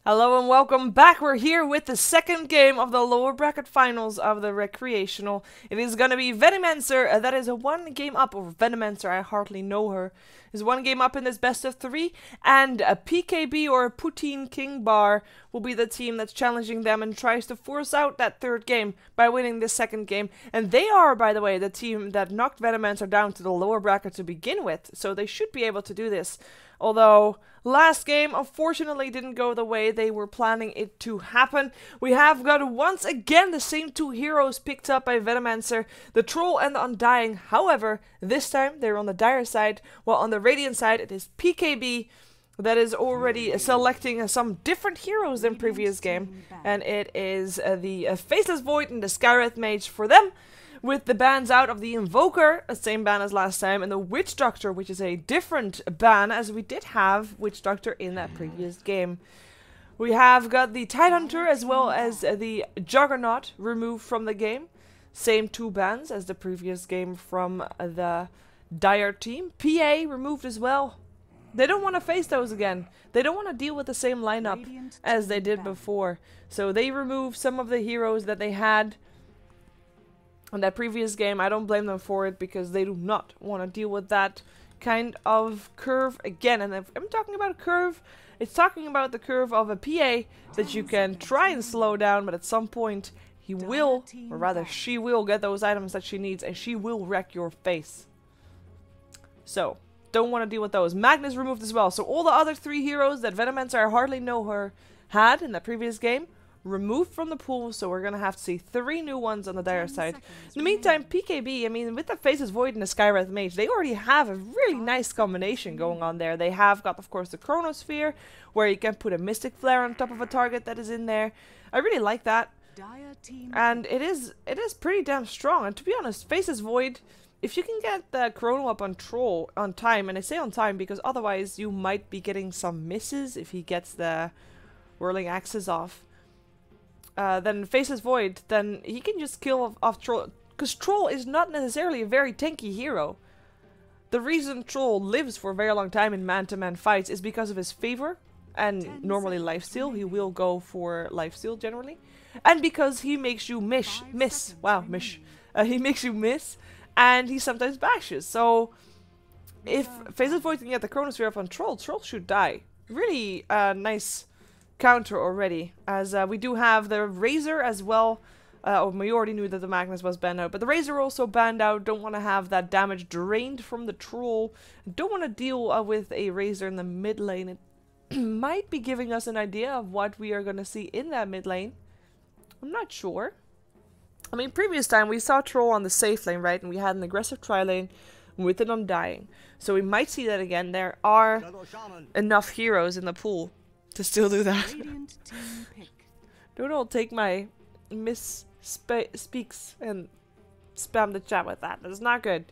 Hello and welcome back. We're here with the second game of the lower bracket finals of the Recreational. It is going to be Venomancer, that is a one game up, or Venomancer, I hardly know her, is one game up in this best of three, and a PKB or Poutine King Bar will be the team that's challenging them and tries to force out that third game by winning this second game. And they are, by the way, the team that knocked Venomancer down to the lower bracket to begin with, so they should be able to do this. Although, last game unfortunately didn't go the way they were planning it to happen. We have got once again the same two heroes picked up by Venomancer, the Troll and the Undying. However, this time they're on the Dire side, while on the Radiant side it is PKB that is already selecting some different heroes than previous game. And it is the Faceless Void and the Skywrath Mage for them, with the bans out of the Invoker, the same ban as last time, and the Witch Doctor, which is a different ban, as we did have Witch Doctor in that previous game. We have got the Tidehunter as well as the Juggernaut removed from the game. Same two bans as the previous game from the Dire team. PA removed as well. They don't want to face those again. They don't want to deal with the same lineup as they did before. So they removed some of the heroes that they had on that previous game. I don't blame them for it, because they do not want to deal with that kind of curve again. And if I'm talking about a curve, it's talking about the curve of a PA that you can try and slow down, but at some point he will, or rather she will, get those items that she needs, and she will wreck your face. So, don't want to deal with those. Magnus removed as well. So all the other three heroes that Venomancer, I hardly know her, had in that previous game, removed from the pool, so we're gonna have to see 3 new ones on the Dire side. In the meantime, PKB, I mean, with the Faceless Void and the Skywrath Mage, they already have a really nice combination going on there. They have got, of course, the Chronosphere, where you can put a Mystic Flare on top of a target that is in there. I really like that. And it is pretty damn strong. And to be honest, Faceless Void, if you can get the Chrono up on Troll on time, and I say on time because otherwise you might be getting some misses if he gets the Whirling Axes off. Then Faceless Void, then he can just kill off Troll. Because Troll is not necessarily a very tanky hero. The reason Troll lives for a very long time in man-to-man fights is because of his favor and normally lifesteal. He will go for lifesteal generally. And because he makes you miss. He makes you miss, and he sometimes bashes. So if Faceless Void can get the Chronosphere up on Troll, Troll should die. Really nice counter already, as we do have the Razor as well. We already knew that the Magnus was banned out, but the Razor also banned out. Don't want to have that damage drained from the Troll. Don't want to deal with a Razor in the mid lane. It might be giving us an idea of what we are going to see in that mid lane. I'm not sure. I mean, previous time we saw Troll on the safe lane, right? And we had an aggressive tri lane with an Undying. So we might see that again. There are enough heroes in the pool to still do that. Don't all take my speaks and spam the chat with that. That's not good.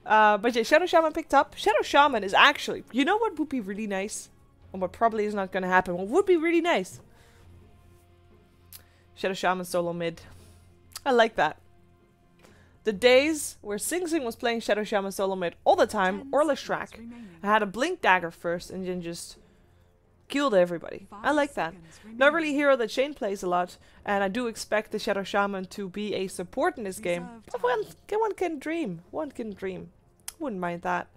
But yeah, Shadow Shaman picked up. Shadow Shaman is actually, you know what would be really nice? And what probably is not going to happen. What would be really nice? Shadow Shaman solo mid. I like that. The days where Sing Sing was playing Shadow Shaman solo mid all the time, or Leshrac, I had a Blink Dagger first and then just killed everybody. I like that. Not really a hero that Shane plays a lot, and I do expect the Shadow Shaman to be a support in this game. But one can dream. One can dream. Wouldn't mind that.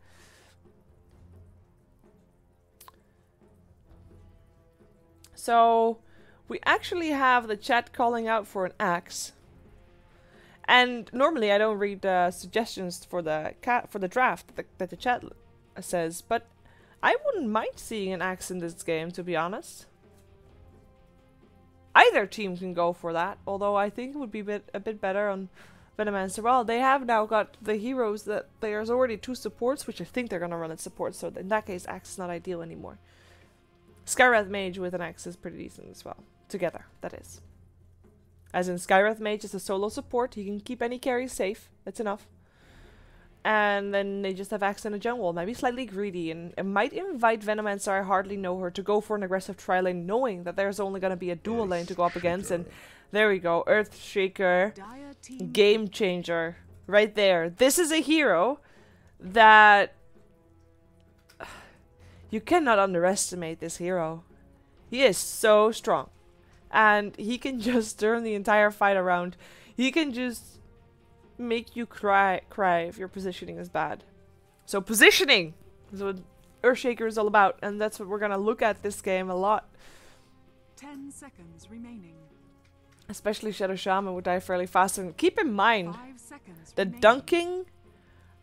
So we actually have the chat calling out for an axe. And normally I don't read suggestions for the draft that the chat says, but I wouldn't mind seeing an axe in this game, to be honest. Either team can go for that, although I think it would be a bit better on Venomancer. Well, they have now got the heroes that there's already 2 supports, which I think they're gonna run as support, so in that case axe is not ideal anymore. Skywrath Mage with an axe is pretty decent as well. Together, that is. As in, Skywrath Mage is a solo support. He can keep any carries safe. That's enough. And then they just have Axe and a jungle. Maybe slightly greedy. And it might invite Venomancer, I hardly know her, to go for an aggressive tri-lane, knowing that there's only going to be a dual lane to go up against. And there we go. Earthshaker. Game changer. Right there. This is a hero that You cannot underestimate this hero. He is so strong. And he can just turn the entire fight around. He can just make you cry if your positioning is bad. So positioning is what Earthshaker is all about. And that's what we're going to look at this game a lot. 10 seconds remaining. Especially Shadow Shaman would die fairly fast. And keep in mind that remaining. dunking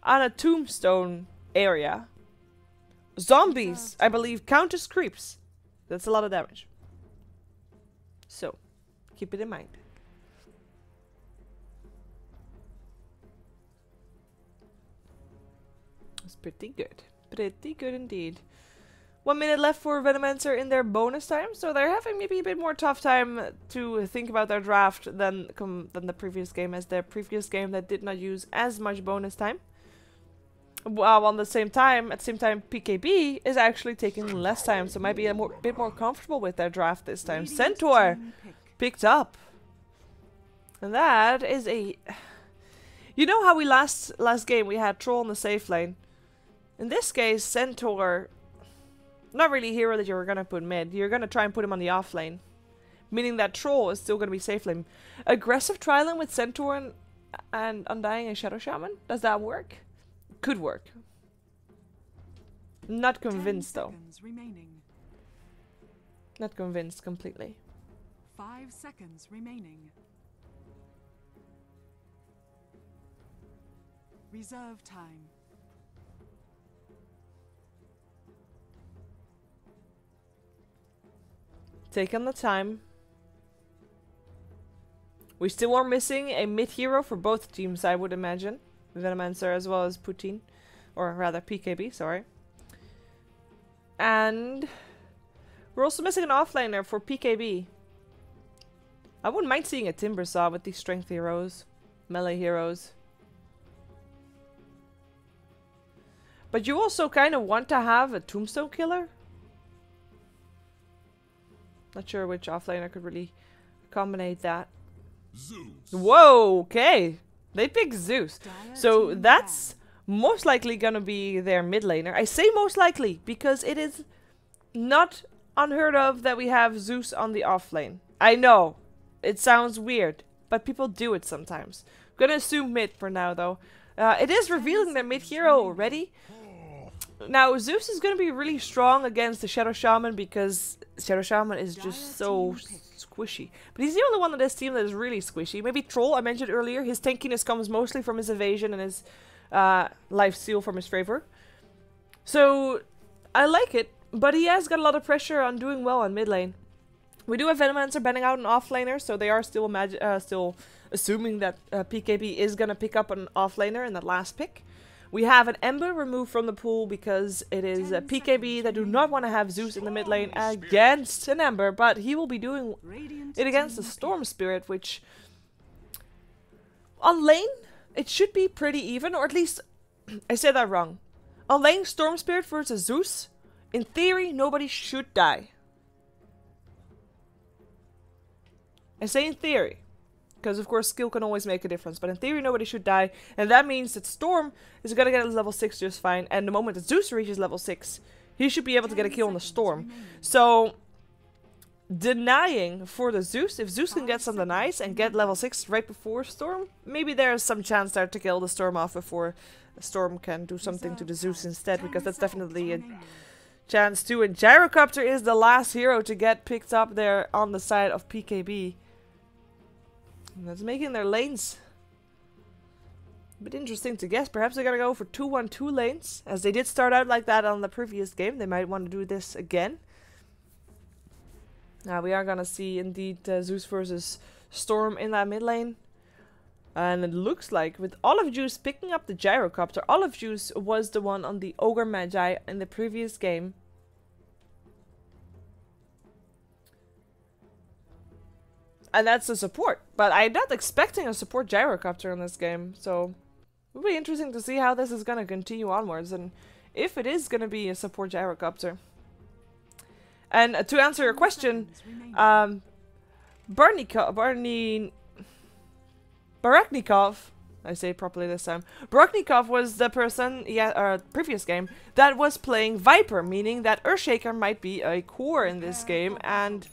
on a tombstone area, zombies, I believe, count as creeps. That's a lot of damage. So, keep it in mind. That's pretty good. Pretty good indeed. 1 minute left for Venomancer in their bonus time, so they're having maybe a bit more tough time to think about their draft than the previous game, as their previous game that did not use as much bonus time. While at the same time, PKB is actually taking less time, so might be a bit more comfortable with their draft this time. Centaur picked up, and that is a. You know how we last game we had Troll in the safe lane. In this case, Centaur, not really a hero that you're gonna put mid. You're gonna try and put him on the off lane, meaning that Troll is still gonna be safe lane. Aggressive trialing with Centaur and Undying and Shadow Shaman. Does that work? Could work. Not convinced though. Remaining. Not convinced completely. 5 seconds remaining. Reserve time. Take on the time. We still are missing a mid hero for both teams, I would imagine. Venomancer as well as Poutine. Or rather PKB, sorry. And we're also missing an offlaner for PKB. I wouldn't mind seeing a Timbersaw with these strength heroes. Melee heroes. But you also kind of want to have a Tombstone Killer. Not sure which offlaner could really combinate that. Zeus. Whoa, okay. They pick Zeus. So that's most likely gonna be their mid laner. I say most likely because it is not unheard of that we have Zeus on the off lane. I know, it sounds weird, but people do it sometimes. I'm gonna assume mid for now though. It is revealing their mid hero already. Now Zeus is gonna be really strong against the Shadow Shaman because Shadow Shaman is just so squishy. But he's the only one on this team that is really squishy. Maybe Troll, I mentioned earlier, his tankiness comes mostly from his evasion and his life steal from his favor. So I like it, but he has got a lot of pressure on doing well on mid lane. We do have Venomancer banning out an offlaner, so they are still still assuming that PKB is gonna pick up an offlaner in that last pick. We have an Ember removed from the pool because it is a PKB that do not want to have Zeus in the mid lane against an Ember, but he will be doing it against the Storm Spirit, which on lane it should be pretty even, or at least I said that wrong. On lane, Storm Spirit versus Zeus, in theory nobody should die. I say in theory. Because, of course, skill can always make a difference. But in theory, nobody should die. And that means that Storm is going to get level 6 just fine. And the moment that Zeus reaches level 6, he should be able to get a kill on the Storm. So, denying for the Zeus, if Zeus can get some denies and get level 6 right before Storm, maybe there's some chance there to kill the Storm off before Storm can do something to the Zeus instead. Because that's definitely a chance too. And Gyrocopter is the last hero to get picked up there on the side of PKB. That's making their lanes a bit interesting to guess. Perhaps they're gonna go for 2-1-2 lanes, as they did start out like that on the previous game. They might want to do this again. Now we are gonna see indeed Zeus versus Storm in that mid lane. And it looks like with Olive Juice picking up the Gyrocopter, Olive Juice was the one on the Ogre Magi in the previous game. And that's a support. But I'm not expecting a support Gyrocopter in this game. So it'll be interesting to see how this is going to continue onwards. And if it is going to be a support Gyrocopter. And to answer your question, Baryshnikov I say it properly this time. Broknikov was the person, previous game, that was playing Viper, meaning that Earthshaker might be a core in this game, and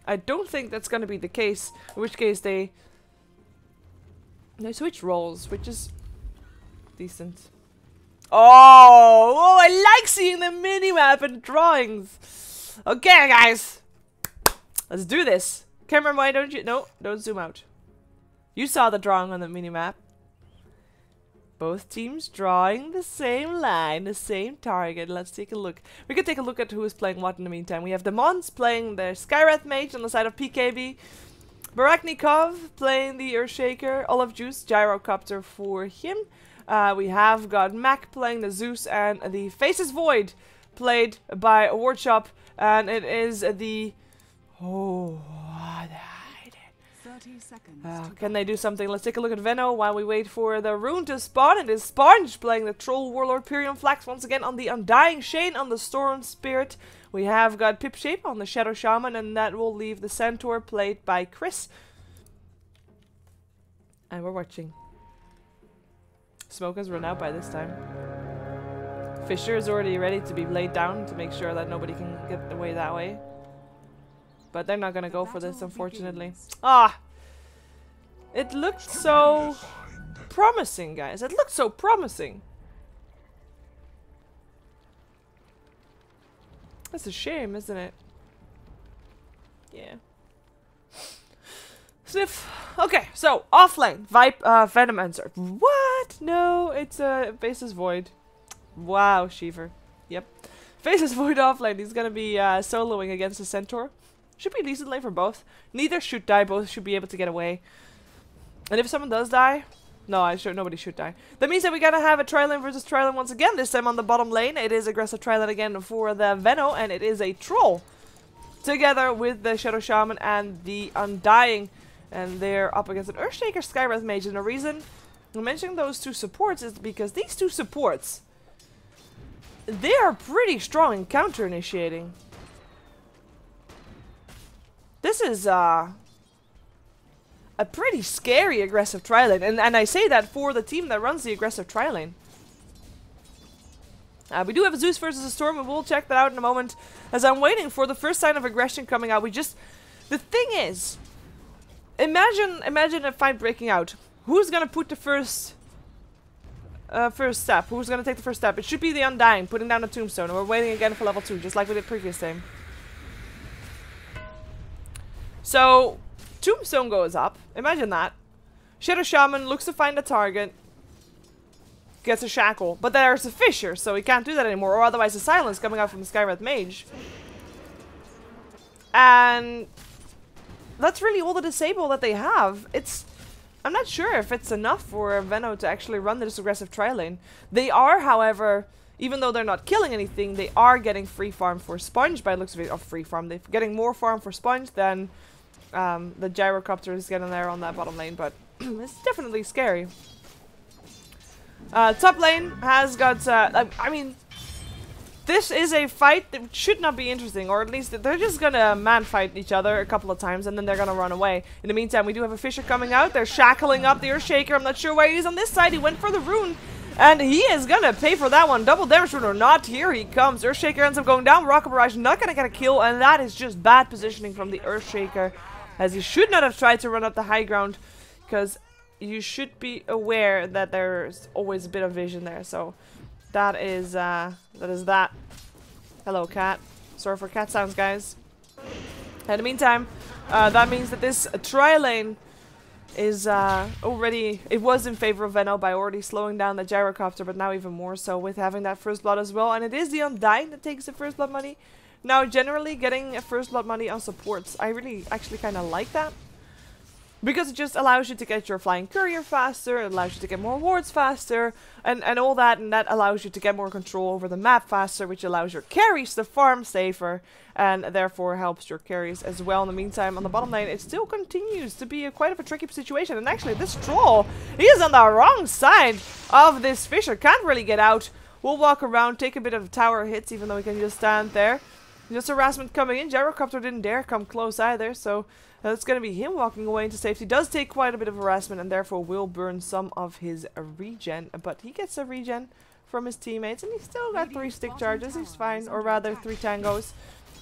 I don't think that's gonna be the case, in which case they switch roles, which is decent. Oh, I like seeing the minimap and drawings. Okay, guys. Let's do this. Camera, why don't you... No, don't zoom out. You saw the drawing on the minimap. Both teams drawing the same line, the same target. Let's take a look. We can take a look at who is playing what in the meantime. We have the Mons playing the Skywrath Mage on the side of PKB. Baraknikov playing the Earthshaker. Olive Juice, Gyrocopter for him. We have got Mac playing the Zeus, and the Faces Void played by Wardshop, and it is the... Oh, 30 seconds. can they do something? Let's take a look at Veno while we wait for the rune to spawn. It is Sponge playing the Troll Warlord Pyrion Flax once again on the Undying Shane on the Storm Spirit. We have got Pip Shape on the Shadow Shaman, and that will leave the Centaur played by Chris. And we're watching. Smoke has run out by this time. Fisher is already ready to be laid down to make sure that nobody can get away that way. But they're not gonna go for this, unfortunately. Ah! It looked so promising, guys. It looked so promising. That's a shame, isn't it? Yeah. Sniff. Okay, so offlane, Venomancer. What? No, it's Faces Void. Wow, Sheever. Yep. Faces Void offlane. He's gonna be soloing against the Centaur. Should be a decent lane for both. Neither should die. Both should be able to get away. And if someone does die, no, nobody should die. That means that we gotta have a tri-lane versus tri-lane once again. This time on the bottom lane, it is aggressive tri-lane again for the Veno, and it is a Troll together with the Shadow Shaman and the Undying. And they're up against an Earthshaker Skywrath Mage. And the reason I'm mentioning those two supports is because these two supports, they are pretty strong in counter initiating. This is a pretty scary aggressive tri-lane. And I say that for the team that runs the aggressive tri-lane. We do have a Zeus versus a Storm, and we'll check that out in a moment. As I'm waiting for the first sign of aggression coming out, the thing is, imagine a fight breaking out. Who's gonna put the first step? Who's gonna take the first step? It should be the Undying, putting down a tombstone, and we're waiting again for level 2, just like we did previous time. So, tombstone goes up. Imagine that. Shadow Shaman looks to find a target. Gets a shackle. But there's a Fissure, so he can't do that anymore. Or otherwise a silence coming out from the Skywrath Mage. And that's really all the disable that they have. I'm not sure if it's enough for Veno to actually run this aggressive tri-lane. They are, however, even though they're not killing anything, they are getting free farm for Sponge by the looks of it. Or free farm. They're getting more farm for Sponge than the Gyrocopter is getting there on that bottom lane. But it's definitely scary. Top lane has got, I mean, this is a fight that should not be interesting, or at least they're just gonna man fight each other a couple of times and then they're gonna run away. In the meantime, we do have a Fissure coming out. They're shackling up the Earthshaker. I'm not sure why he's on this side. He went for the rune, and he is gonna pay for that one. Double damage rune or not, here he comes. Earthshaker ends up going down. Rocket Barrage not gonna get a kill, and that is just bad positioning from the Earthshaker, as he should not have tried to run up the high ground, because you should be aware that there's always a bit of vision there. So that is that. Hello, cat. Sorry for cat sounds, guys. In the meantime, that means that this tri-lane is already... It was in favor of Veno by already slowing down the Gyrocopter, but now even more so with having that first blood as well. And it is the Undying that takes the first blood money. Now, generally, getting a first blood money on supports, I really actually kind of like that. Because it just allows you to get your Flying Courier faster, it allows you to get more wards faster, and all that, and that allows you to get more control over the map faster, which allows your carries to farm safer, and therefore helps your carries as well. In the meantime, on the bottom lane, it still continues to be quite of a tricky situation, and actually this Troll, he is on the wrong side of this Fissure, can't really get out. We'll walk around, take a bit of tower hits, even though we can just stand there. Just harassment coming in. Gyrocopter didn't dare come close either, so That's going to be him walking away into safety. Does take quite a bit of harassment and therefore will burn some of his regen. But he gets a regen from his teammates and he's still got 3 stick charges. He's fine, or rather 3 tangos.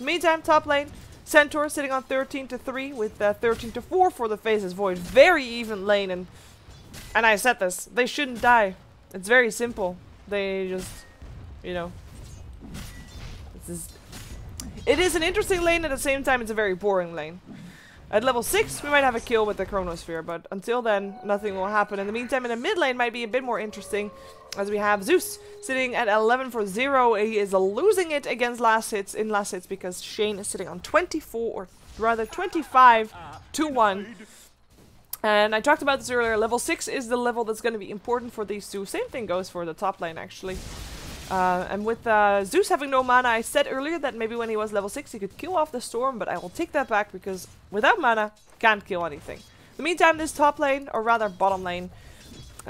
Meantime, top lane, Centaur sitting on 13-3 with 13-4 for the Faces Void. Very even lane, and I said this, they shouldn't die. It's very simple. They just, you know, it is an interesting lane, at the same time it's a very boring lane. At level 6, we might have a kill with the Chronosphere, but until then, nothing will happen. In the meantime, in the mid lane might be a bit more interesting, as we have Zeus sitting at 11-0. He is losing it against last hits, because Shane is sitting on 24, or rather 25-1. And I talked about this earlier, level 6 is the level that's going to be important for these two. Same thing goes for the top lane, actually. And with Zeus having no mana, I said earlier that maybe when he was level 6 he could kill off the Storm, but I will take that back because without mana, can't kill anything. In the meantime, this top lane, or rather bottom lane,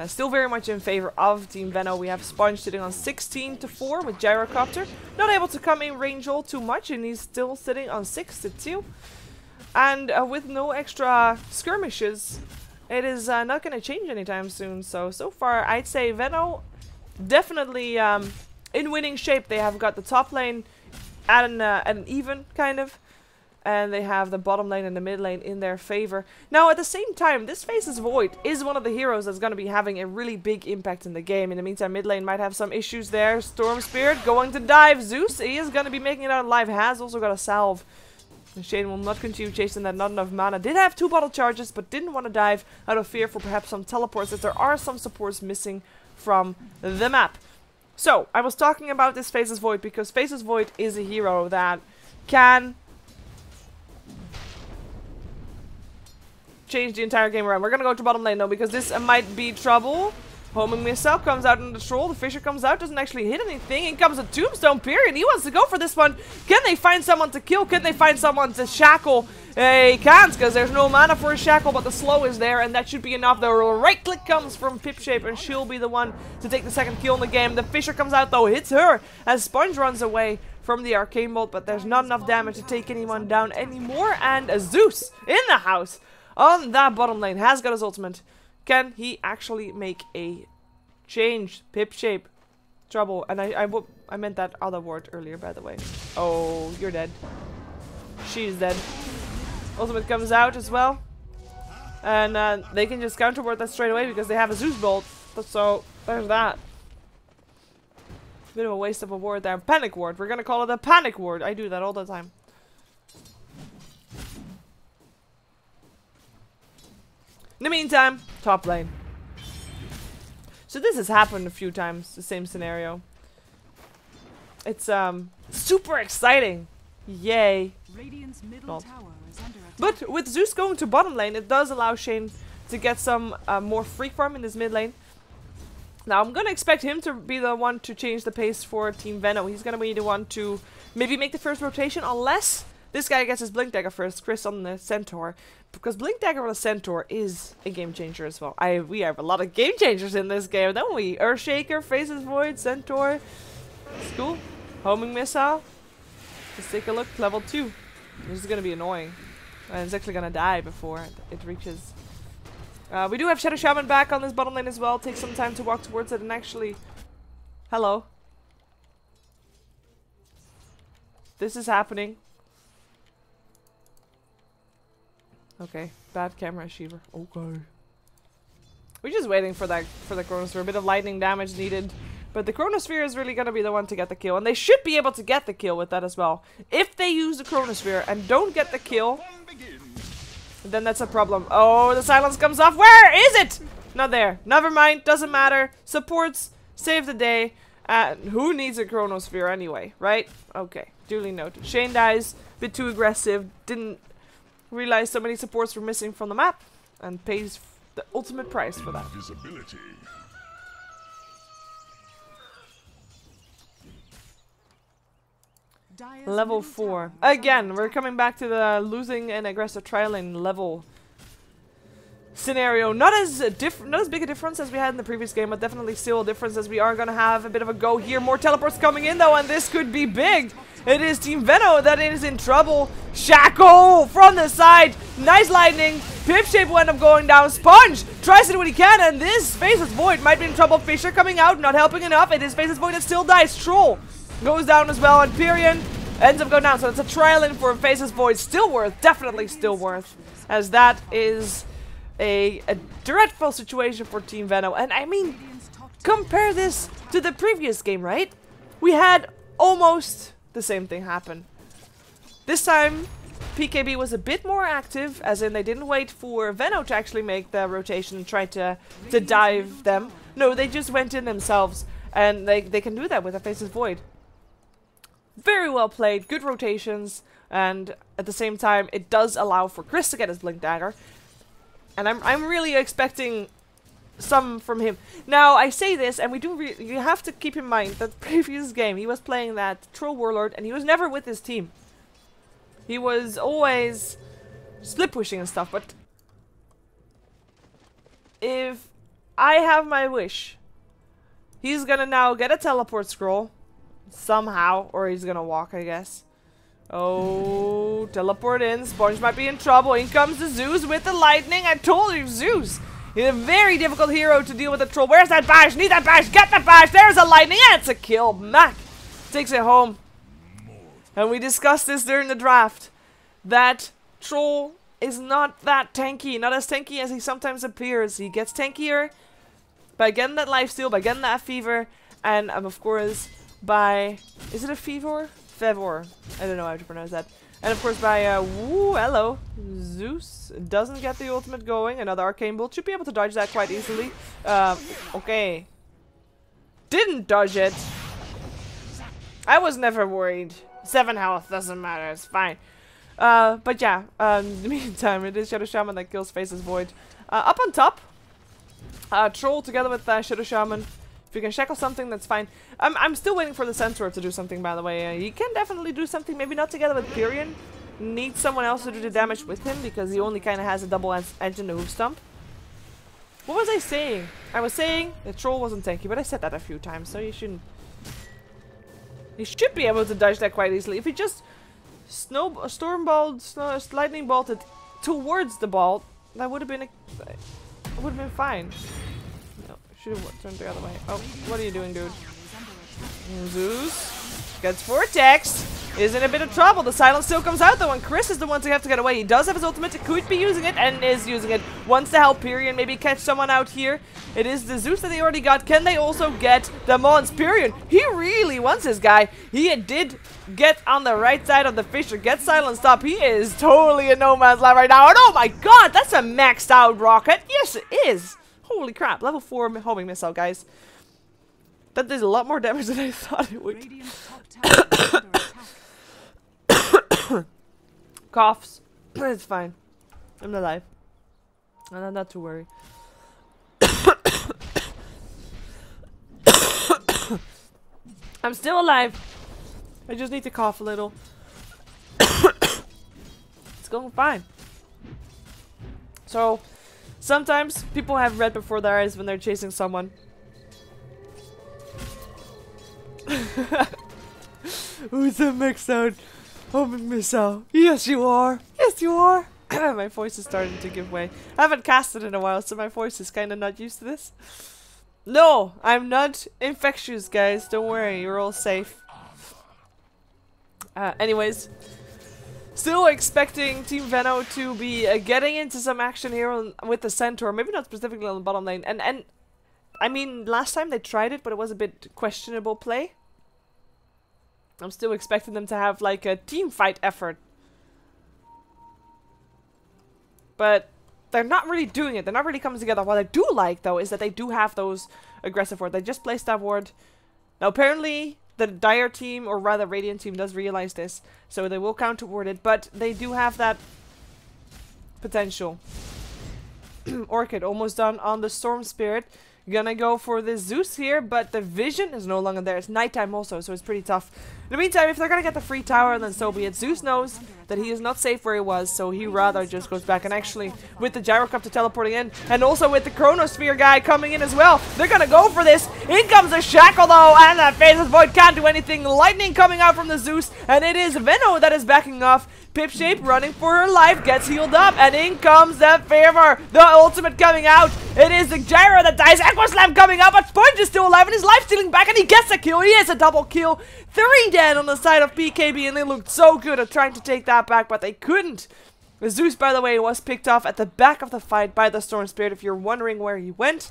still very much in favor of Team Veno. We have Sponge sitting on 16-4 with Gyrocopter. Not able to come in range all too much, and he's still sitting on 6-2. And with no extra skirmishes, it is not going to change anytime soon. So far, I'd say Veno definitely in winning shape. They have got the top lane at an even, kind of. And they have the bottom lane and the mid lane in their favor. Now, at the same time, this Faces Void is one of the heroes that's going to be having a really big impact in the game. In the meantime, mid lane might have some issues there. Storm Spirit going to dive. Zeus, he is going to be making it out alive. Has also got a salve. And Shane will not continue chasing that. Not enough mana. Did have 2 bottle charges, but didn't want to dive out of fear for perhaps some teleports, as there are some supports missing from the map. So, I was talking about this Faces Void because Faces Void is a hero that can change the entire game around. We're gonna go to bottom lane though, because this might be trouble. Homing Missile comes out in the troll. The Fisher comes out, doesn't actually hit anything. In comes a Tombstone period. He wants to go for this one. Can they find someone to kill? Can they find someone to shackle? He can't, because there's no mana for a shackle, but the slow is there, and that should be enough. The right click comes from Pipshape, and she'll be the one to take the second kill in the game. The Fisher comes out though, hits her, as Sponge runs away from the Arcane Bolt, but there's not enough damage to take anyone down anymore. And a Zeus in the house on that bottom lane has got his ultimate. Can he actually make a change? Pipshape. Trouble. And I meant that other word earlier, by the way. Oh, you're dead. She's dead. Ultimate comes out as well. And they can just counterword that straight away because they have a Zeus Bolt. So, there's that. Bit of a waste of a word there. Panic ward. We're gonna call it a panic ward. I do that all the time. In the meantime, top lane. So this has happened a few times, the same scenario. It's super exciting. Yay. Radiant's middle tower is under attack. But with Zeus going to bottom lane, it does allow Shane to get some more free farm in this mid lane. Now I'm gonna expect him to be the one to change the pace for Team Veno. He's gonna be the one to maybe make the first rotation, unless this guy gets his Blink Dagger first, Chris on the Centaur. Because Blink Dagger on a Centaur is a game changer as well. We have a lot of game changers in this game, don't we? Earthshaker, Faces Void, Centaur. It's cool. Homing Missile. Let's take a look. Level 2. This is going to be annoying. And it's actually going to die before it reaches. We do have Shadow Shaman back on this bottom lane as well. Takes some time to walk towards it and actually... Hello. This is happening. Okay, bad camera achiever. Okay. We're just waiting for the Chronosphere. A bit of lightning damage needed. But the Chronosphere is really gonna be the one to get the kill. And they should be able to get the kill with that as well. If they use the Chronosphere and don't get the kill, then that's a problem. Oh, the silence comes off. Where is it? Not there. Never mind. Doesn't matter. Supports. Save the day. Who needs a Chronosphere anyway, right? Okay. Duly noted. Shane dies. Bit too aggressive. Didn't realize so many supports were missing from the map, and pays the ultimate price for that. Invisibility. Level 4. Again, we're coming back to the losing and aggressive trialing level. scenario. Not as big a difference as we had in the previous game, but definitely still a difference, as we are gonna have a bit of a go here. More teleports coming in though, and this could be big. It is Team Veno that is in trouble. Shackle from the side. Nice lightning. Pipshape will end up going down. Sponge tries to do what he can, and this Faceless Void might be in trouble. Fisher coming out, not helping enough. It is Faceless Void that still dies. Troll goes down as well, and Pyrian ends up going down. So it's a trial in for Faceless Void. Still worth, definitely still worth, as that is a dreadful situation for Team Veno. And I mean, compare this to the previous game, right? We had almost the same thing happen. This time, PKB was a bit more active, as in they didn't wait for Veno to actually make the rotation and try to dive them. No, they just went in themselves, and they can do that with a Faceless Void. Very well played, good rotations, and at the same time, it does allow for Chris to get his Blink Dagger. And I'm really expecting some from him. Now, I say this, and you have to keep in mind that the previous game, he was playing that Troll Warlord, and he was never with his team. He was always split pushing and stuff, but if I have my wish, he's gonna now get a teleport scroll, somehow, or he's gonna walk, I guess. Oh, teleport in. Sponge might be in trouble. In comes the Zeus with the lightning. I told you, Zeus. He's a very difficult hero to deal with the troll. Where's that bash? Need that bash. Get the bash. There's a lightning. And it's a kill. Mac takes it home. And we discussed this during the draft. That troll is not that tanky. Not as tanky as he sometimes appears. He gets tankier by getting that lifesteal, by getting that fever, and of course by... Is it a fever? Fevor. I don't know how to pronounce that. And of course by, woo, hello. Zeus doesn't get the ultimate going. Another arcane bolt. Should be able to dodge that quite easily. Okay. Didn't dodge it. I was never worried. 7 health, doesn't matter, it's fine. But yeah, in the meantime, it is Shadow Shaman that kills Faceless Void. Up on top, Troll together with Shadow Shaman. If you can shackle something, that's fine. I'm still waiting for the Centaur to do something, by the way. He can definitely do something, maybe not together with Pyrian. Needs someone else to do the damage with him, because he only kind of has a double edge in the hoof stump. What was I saying? I was saying the Troll wasn't tanky, but I said that a few times, so you shouldn't... He should be able to dodge that quite easily. If he just lightning bolted towards the ball, that would have been fine. No, should have turned the other way. Oh, what are you doing, dude? Zeus gets Vortex. Is in a bit of trouble. The silence still comes out though, and Chris is the one to have to get away. He does have his ultimate. Could be using it and is using it. Wants to help Pyrian maybe catch someone out here. It is the Zeus that they already got. Can they also get the Mons? Pyrian, he really wants this guy. He did get on the right side of the Fisher. Get silenced up. He is totally in no man's land right now. And oh my god, that's a maxed out rocket. Yes, it is. Holy crap. Level 4 homing missile, guys. That does a lot more damage than I thought it would. Coughs. It's fine. I'm alive. And I'm not too worried. I'm still alive. I just need to cough a little. It's going fine. So, sometimes people have red before their eyes when they're chasing someone. Who's that maxed out homing missile? Yes, you are. Yes, you are. My voice is starting to give way. I haven't casted in a while, so my voice is kind of not used to this. No, I'm not infectious, guys. Don't worry, you're all safe. Anyways, still expecting Team Veno to be getting into some action here with the Centaur. Maybe not specifically on the bottom lane. And I mean, last time they tried it, but it was a bit questionable play. I'm still expecting them to have like a team fight effort. But they're not really doing it. They're not really coming together. What I do like, though, is that they do have those aggressive wards. They just placed that ward. Now, apparently, the Dire team, or rather Radiant team, does realize this. So they will counter ward it. But they do have that potential. Orchid almost done on the Storm Spirit. Gonna go for this Zeus here, but the vision is no longer there. It's nighttime also, so it's pretty tough. In the meantime, if they're gonna get the free tower, then so be it. Zeus knows that he is not safe where he was, so he rather just goes back. And actually, with the gyrocopter teleporting in, and also with the chronosphere guy coming in as well, they're gonna go for this. In comes the shackle though, and that Phases Void can't do anything. Lightning coming out from the Zeus, and it is Veno that is backing off. Pipshape running for her life, gets healed up, and in comes that Favor, the ultimate coming out. It is the Gyro that dies. Aquaslam coming out, but Sponge is still alive, and he's life stealing back, and he gets a kill. He has a double kill. 3 dead on the side of PKB, and they looked so good at trying to take that back, but they couldn't. The Zeus, by the way, was picked off at the back of the fight by the Storm Spirit. If you're wondering where he went,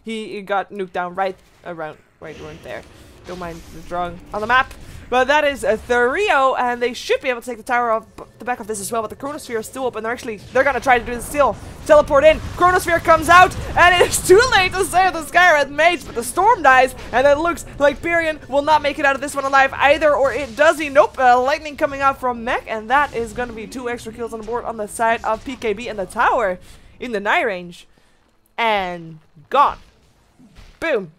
he got nuked down right around where you weren't there. Don't mind the drawing on the map. But that is a 3-0, and they should be able to take the tower off the back of this as well. But the Chronosphere is still up, and they're gonna try to do this still. Teleport in, Chronosphere comes out, and it's too late to save the Skywrath mates, but the Storm dies, and it looks like Pyrion will not make it out of this one alive either, or it does he? Nope, lightning coming out from Mech, and that is gonna be 2 extra kills on the board on the side of PKB, and the tower in the night range. And gone. Boom.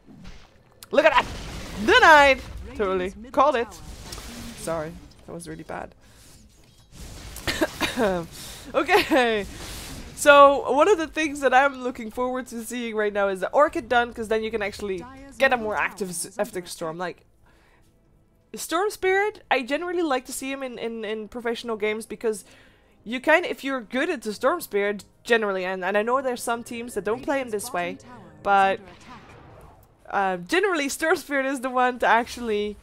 Look at that. Denied. Totally. Called it. Sorry. That was really bad. Okay. So, one of the things that I'm looking forward to seeing right now is the Orchid done, because then you can actually get a more active Epic Storm. Like, Storm Spirit, I generally like to see him in professional games, because you kind of, if you're good at the Storm Spirit, generally, and I know there's some teams that don't play him this way, but generally, Storm Spirit is the one to actually,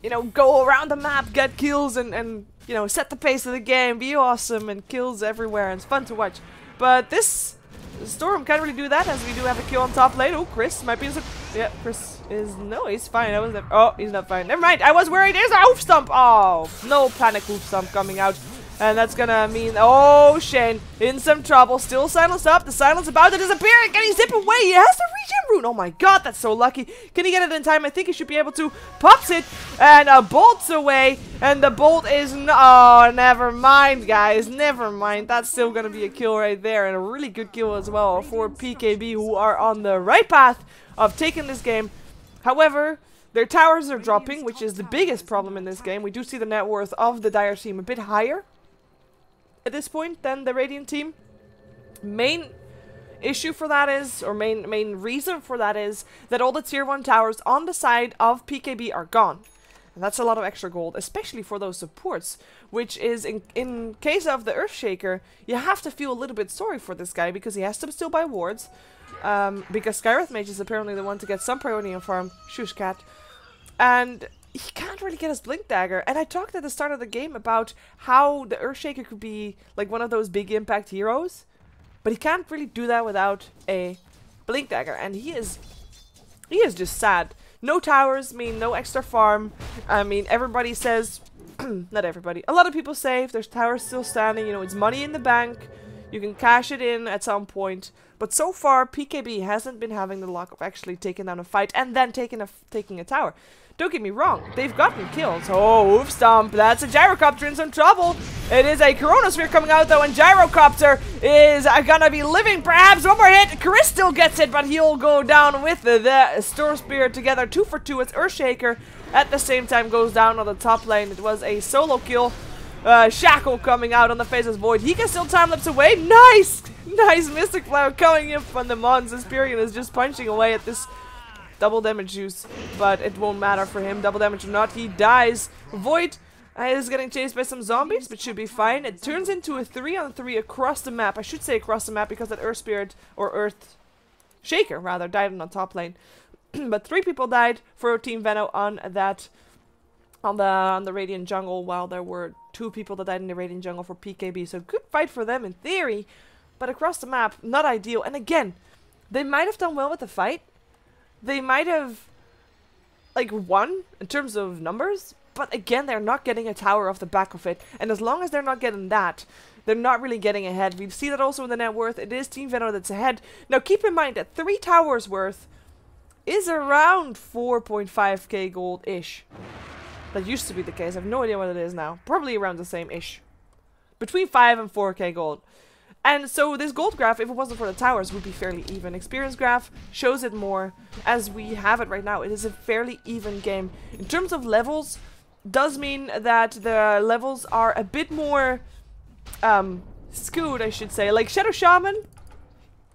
you know, go around the map, get kills, and you know, set the pace of the game, be awesome, and kills everywhere, and it's fun to watch. But this Storm can't really do that, as we do have a kill on top lane. Oh, Chris might be... Yeah, Chris is... No, he's fine. I was never... Oh, he's not fine. Never mind. I was worried. There's a hoof stomp. Oh, no panic hoof stomp coming out. And that's gonna mean, oh, Shane in some trouble. Still silenced up. The silence about to disappear. Can he zip away? He has the regen rune. Oh my god, that's so lucky. Can he get it in time? I think he should be able to. Pops it and bolts away. And the bolt is oh, never mind, guys. Never mind. That's still gonna be a kill right there, and a really good kill as well for PKB, who are on the right path of taking this game. However, their towers are dropping, which is the biggest problem in this game. We do see the net worth of the Dire team a bit higher at this point than the Radiant team. Main issue for that is, or main reason for that is, that all the tier 1 towers on the side of PKB are gone. And that's a lot of extra gold, especially for those supports, which is, in case of the Earthshaker, you have to feel a little bit sorry for this guy, because he has to still buy wards, because Skywrath Mage is apparently the one to get some priority on farm, shush cat, and he can't really get his Blink Dagger. And I talked at the start of the game about how the Earthshaker could be like one of those big impact heroes, but he can't really do that without a Blink Dagger, and he is just sad. No towers mean no extra farm. I mean, everybody says, not everybody, a lot of people say if there's towers still standing, you know, it's money in the bank, you can cash it in at some point. But so far, PKB hasn't been having the luck of actually taking down a fight and then taking a tower. Don't get me wrong, they've gotten kills. Oh, oof stomp, that's a Gyrocopter in some trouble. It is a Chronosphere coming out though, and Gyrocopter is gonna be living perhaps. One more hit, Chris still gets it, but he'll go down with the Storm Spirit together. 2 for 2, it's Earthshaker. At the same time goes down on the top lane. It was a solo kill. Shackle coming out on the Phases Void. He can still time-lapse away. Nice! Nice Mystic Flower coming in from the Mons. Pyrion is just punching away at this double damage juice, but it won't matter for him. Double damage or not, he dies. Void is getting chased by some zombies, but should be fine. It turns into a 3-on-3 across the map. I should say across the map, because that Earth Spirit, or Earth Shaker rather, died on the top lane. But 3 people died for Team Veno on that, on the Radiant jungle, while there were 2 people that died in the Radiant jungle for PKB. So good fight for them in theory, but across the map, not ideal. And again, they might have done well with the fight. They might have, like, won in terms of numbers, but again, they're not getting a tower off the back of it. And as long as they're not getting that, they're not really getting ahead. We see that also in the net worth. It is Team Veno that's ahead. Now, keep in mind that 3 towers worth is around 4.5k gold-ish. That used to be the case. I have no idea what it is now. Probably around the same-ish. Between 5 and 4k gold. And so this gold graph, if it wasn't for the towers, would be fairly even. Experience graph shows it more as we have it right now. It is a fairly even game. In terms of levels, does mean that the levels are a bit more skewed, I should say. Like Shadow Shaman,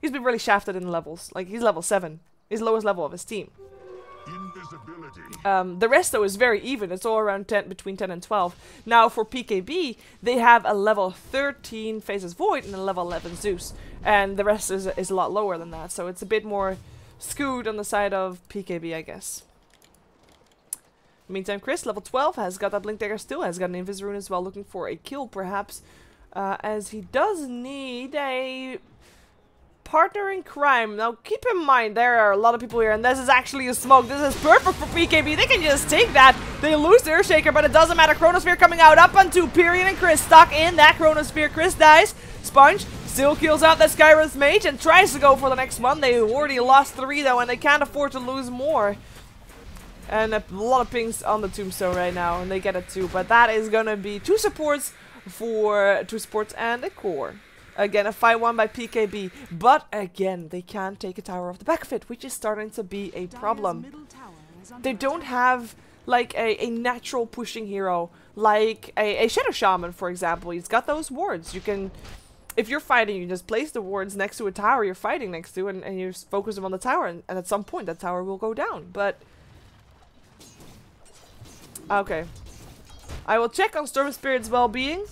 he's been really shafted in levels. Like he's level 7. He's the lowest level of his team. The rest though is very even. It's all around 10, between 10 and 12. Now for PKB, they have a level 13 Faces Void and a level 11 Zeus, and the rest is a lot lower than that. So it's a bit more skewed on the side of PKB, I guess. Meantime, Chris, level 12, has got that Blink Dagger still, has got an Invis Rune as well, looking for a kill perhaps, as he does need a partner in crime. Now keep in mind there are a lot of people here, and this is actually a smoke. This is perfect for PKB. They can just take that. They lose their Shaker, but it doesn't matter. Chronosphere coming out up onto Pyrian and Chris, stuck in that Chronosphere. Chris dies. Sponge still kills out that Skywrath Mage and tries to go for the next one. They already lost 3 though, and they can't afford to lose more. And a lot of pings on the Tombstone right now, and they get it too. But that is gonna be 2 supports for 2 supports and a core. Again, a 5-1 by PKB, but again, they can't take a tower off the back of it, which is starting to be a problem. They don't have, like, a natural pushing hero, like a Shadow Shaman, for example. He's got those wards. You can, if you're fighting, you just place the wards next to a tower you're fighting next to, and you focus them on the tower, and at some point that tower will go down, but... Okay. I will check on Storm Spirit's well-being.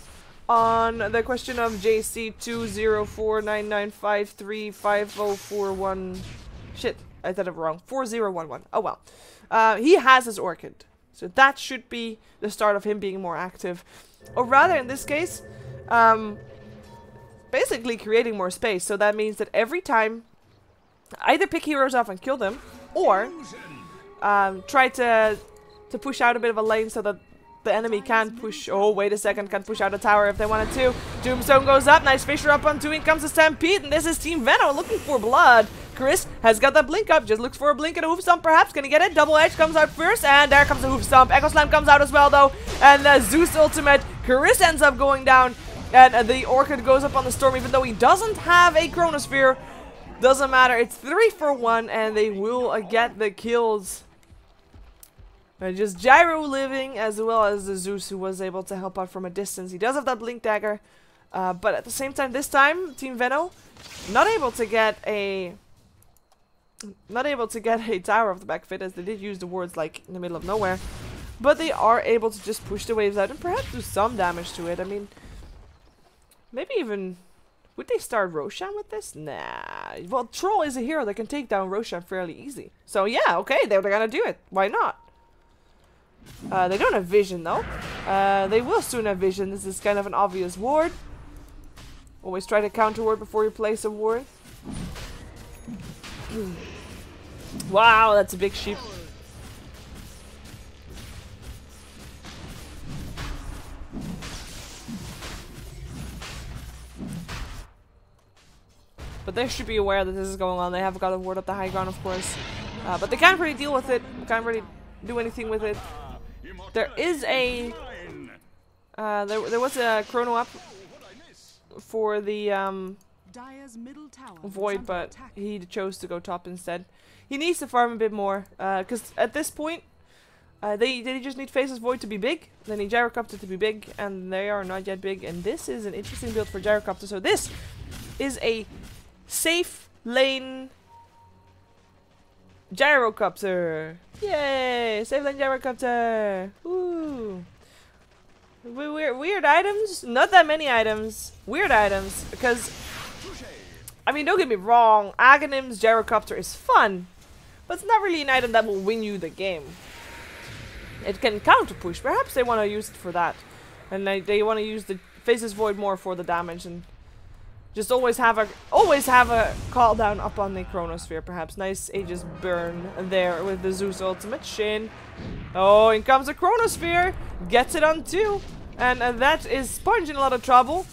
On the question of JC20499535041. Shit, I said it wrong. 4011. Oh well. He has his Orchid. So that should be the start of him being more active. Or rather, in this case, basically creating more space. So that means that every time, either pick heroes off and kill them, or try to push out a bit of a lane so that the enemy can't push. Oh, wait a second. Can't push out a tower if they wanted to. Tombstone goes up. Nice Fisher up on 2. In comes the Stampede. And this is Team Veno looking for blood. Chris has got that blink up. Just looks for a blink and a hoof stomp perhaps. Can he get it? Double Edge comes out first. And there comes the hoof stomp. Echo Slam comes out as well though. And Zeus ultimate. Chris ends up going down. And the Orchid goes up on the Storm even though he doesn't have a Chronosphere. Doesn't matter. It's 3 for 1. And they will get the kills. Just Gyro living, as well as the Zeus who was able to help out from a distance. He does have that Blink Dagger, but at the same time, this time, Team Veno not able to get a tower off the back of it, as they did use the wards like in the middle of nowhere. But they are able to just push the waves out and perhaps do some damage to it. I mean, maybe even would they start Roshan with this? Nah. Well, Troll is a hero that can take down Roshan fairly easy. So yeah, okay, they're gonna do it. Why not? They don't have vision though. They will soon have vision. This is kind of an obvious ward. Always try to counter ward before you place a ward. Wow, that's a big sheep. But they should be aware that this is going on. They have got a ward up the high ground, of course. But they can't really deal with it. Can't really do anything with it. There is a there was a chrono up for the Void, but he chose to go top instead. He needs to farm a bit more, because at this point they just need Faces Void to be big. They need Gyrocopter to be big, and they are not yet big. And this is an interesting build for Gyrocopter. So this is a safe lane Gyrocopter. Yay! Safe lane Gyrocopter. Ooh. Weird items? Not that many items. Weird items. Because, I mean, don't get me wrong. Aghanim's Gyrocopter is fun. But it's not really an item that will win you the game. It can counter push. Perhaps they want to use it for that. And they want to use the Faces Void more for the damage. And just always have a call down up on the Chronosphere, perhaps. Nice Aegis burn there with the Zeus ultimate. Shin. Oh, in comes the Chronosphere. Gets it on 2. And that is Sponge in a lot of trouble.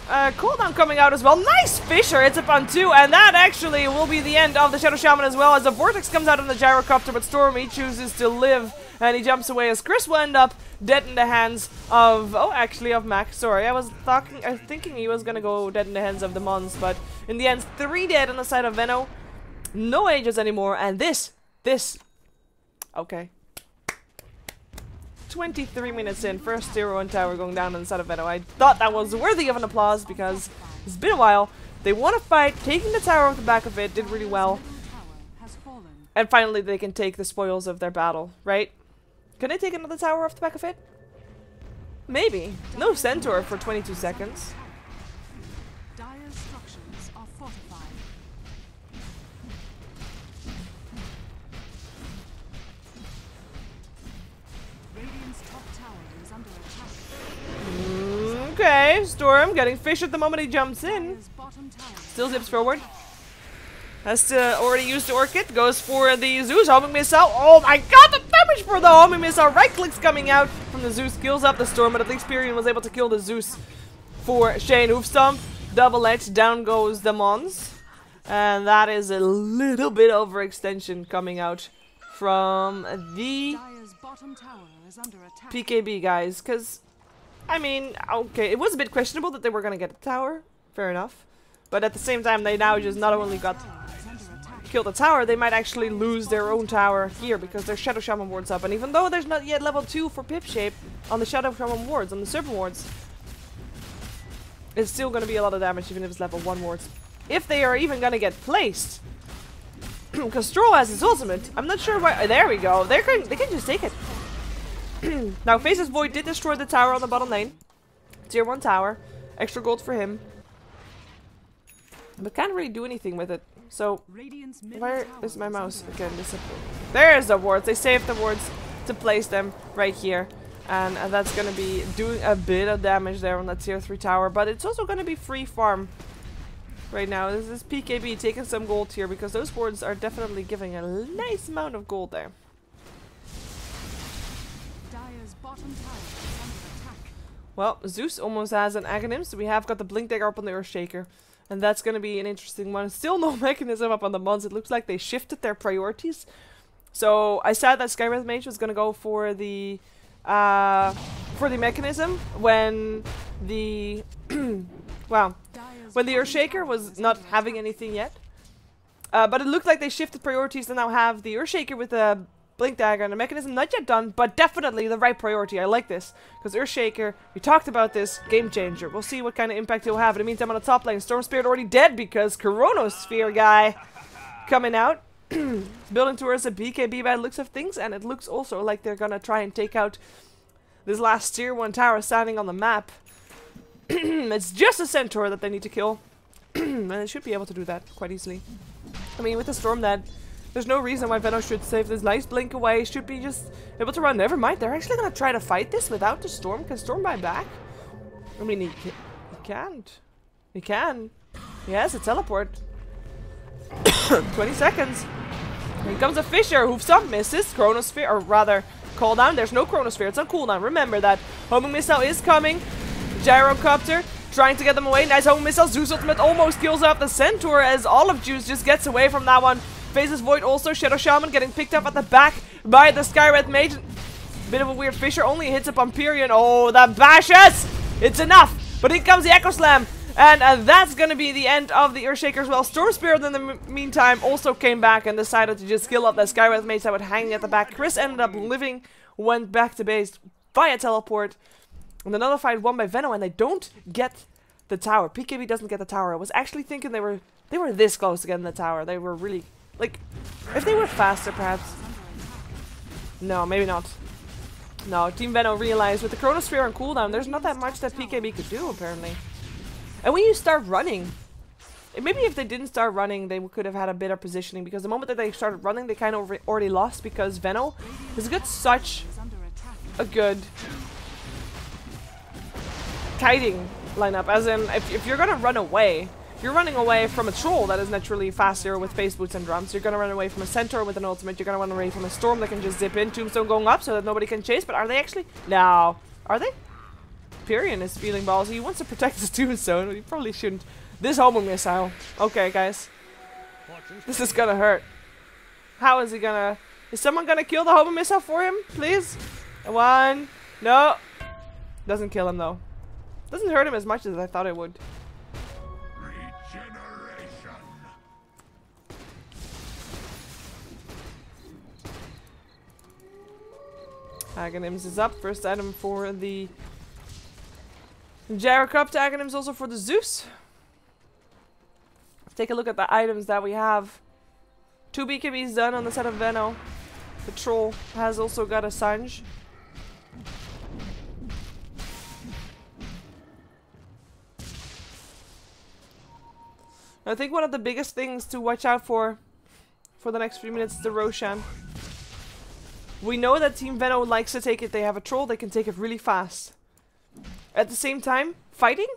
Cooldown coming out as well. Nice Fisher. It's up on 2. And that actually will be the end of the Shadow Shaman as well, as the Vortex comes out on the Gyrocopter. But Stormy chooses to live. And he jumps away as Chris will end up dead in the hands of, oh, actually of Mac. Sorry, I was thinking he was gonna go dead in the hands of the Mons, but in the end, 3 dead on the side of Veno. No ages anymore, and this, okay. 23 minutes in, first 0-1 tower going down on the side of Veno. I thought that was worthy of an applause because it's been a while. They want to fight, taking the tower off the back of it, did really well. And finally they can take the spoils of their battle, right? Can they take another tower off the back of it? Maybe. No centaur for 22 seconds. Dire's structures are fortified. Radiant's top tower is under attack. Okay, Storm getting fish at the moment he jumps in. Dire's bottom tower. Still zips forward. Has to already use the Orchid. Goes for the Zeus. Homing missile. Oh my god, the damage for the homing missile. Right clicks coming out from the Zeus. Kills up the Storm, but at least Pyrion was able to kill the Zeus for Shane. Hoof Stomp. Double edge. Down goes the Mons. And that is a little bit overextension coming out from the Dire's bottom tower is under attack. PKB guys. Because, I mean, okay, it was a bit questionable that they were going to get the tower. Fair enough. But at the same time, they now just not only got kill the tower, they might actually lose their own tower here because their Shadow Shaman wards up. And even though there's not yet level 2 for Pip Shape on the Shadow Shaman wards, on the Serpent wards, it's still going to be a lot of damage even if it's level 1 wards. If they are even going to get placed. Because Stroll has his ultimate. I'm not sure why. There we go. They can just take it. Now, Faceless Void did destroy the tower on the bottom lane. Tier 1 tower. Extra gold for him. But can't really do anything with it. So, where is my mouse? Again, there's the wards. They saved the wards to place them right here. And that's going to be doing a bit of damage there on that tier 3 tower. But it's also going to be free farm right now. This is PKB taking some gold here because those wards are definitely giving a nice amount of gold there. Dire's bottom tower is under attack. Well, Zeus almost has an Aghanim, so we have got the Blink Dagger up on the Earthshaker. And that's going to be an interesting one. Still no mechanism up on the Mons. It looks like they shifted their priorities. So I said that Skywrath Mage was going to go for the mechanism when the wow, when the Earthshaker was not having anything yet. But it looked like they shifted priorities to now have the Earthshaker with the Blink Dagger and the mechanism not yet done, but definitely the right priority. I like this. Because Earthshaker, we talked about this, game changer. We'll see what kind of impact he'll have. In the meantime, on the top lane, Storm Spirit already dead because Chronosphere guy coming out. Building towards a BKB by the looks of things, and it looks also like they're gonna try and take out this last tier 1 tower standing on the map. It's just a Centaur that they need to kill. And they should be able to do that quite easily. I mean, with the Storm Dead, there's no reason why Veno should save this nice blink away. Should be just able to run. Never mind. They're actually going to try to fight this without the Storm. Can Storm buy back? I mean, he can't. He can. He has a teleport. 20 seconds. Here comes a Fisher. Hoof Stomp misses. Chronosphere, or rather, cooldown. There's no Chronosphere. It's on cooldown. Remember that. Homing Missile is coming. Gyrocopter trying to get them away. Nice Homing Missile. Zeus Ultimate almost kills off the Centaur as Olive Juice just gets away from that one. Faceless Void also. Shadow Shaman getting picked up at the back by the Skywrath Mage. Bit of a weird Fisher. Only hits up on Pyrion. Oh, the bashes! It's enough! But here comes the Echo Slam. And that's going to be the end of the Earthshaker as well. Storm Spirit in the meantime also came back and decided to just kill up that Skywrath Mage that was hanging at the back. Chris ended up living, went back to base via teleport. And another fight won by Veno, and they don't get the tower. PKB doesn't get the tower. I was actually thinking they were this close to getting the tower. They were really... Like, if they were faster, perhaps. No, maybe not. No, Team Veno realized with the Chronosphere on cooldown, there's not that much that PKB could do, apparently. And when you start running, maybe if they didn't start running, they could have had a better positioning. Because the moment that they started running, they kind of already lost. Because Veno has got such a good kiting lineup. As in, if you're going to run away... You're running away from a troll that is naturally faster with face boots and drums. You're going to run away from a centaur with an ultimate. You're going to run away from a storm that can just zip in. Tombstone going up so that nobody can chase. But are they actually? No. Are they? Pyrion is feeling ballsy. He wants to protect his tombstone, but he probably shouldn't. This homing missile. Okay, guys. This is going to hurt. How is he going to... Is someone going to kill the homing missile for him? Please? 1, No. Doesn't kill him though. Doesn't hurt him as much as I thought it would. Aghanims is up. First item for the Gyrocopter. Aghanims also for the Zeus. Let's take a look at the items that we have. 2 BKBs done on the set of Veno. The troll has also got a Sanj. I think one of the biggest things to watch out for the next few minutes is the Roshan. We know that Team Veno likes to take it. They have a troll, they can take it really fast. At the same time, fighting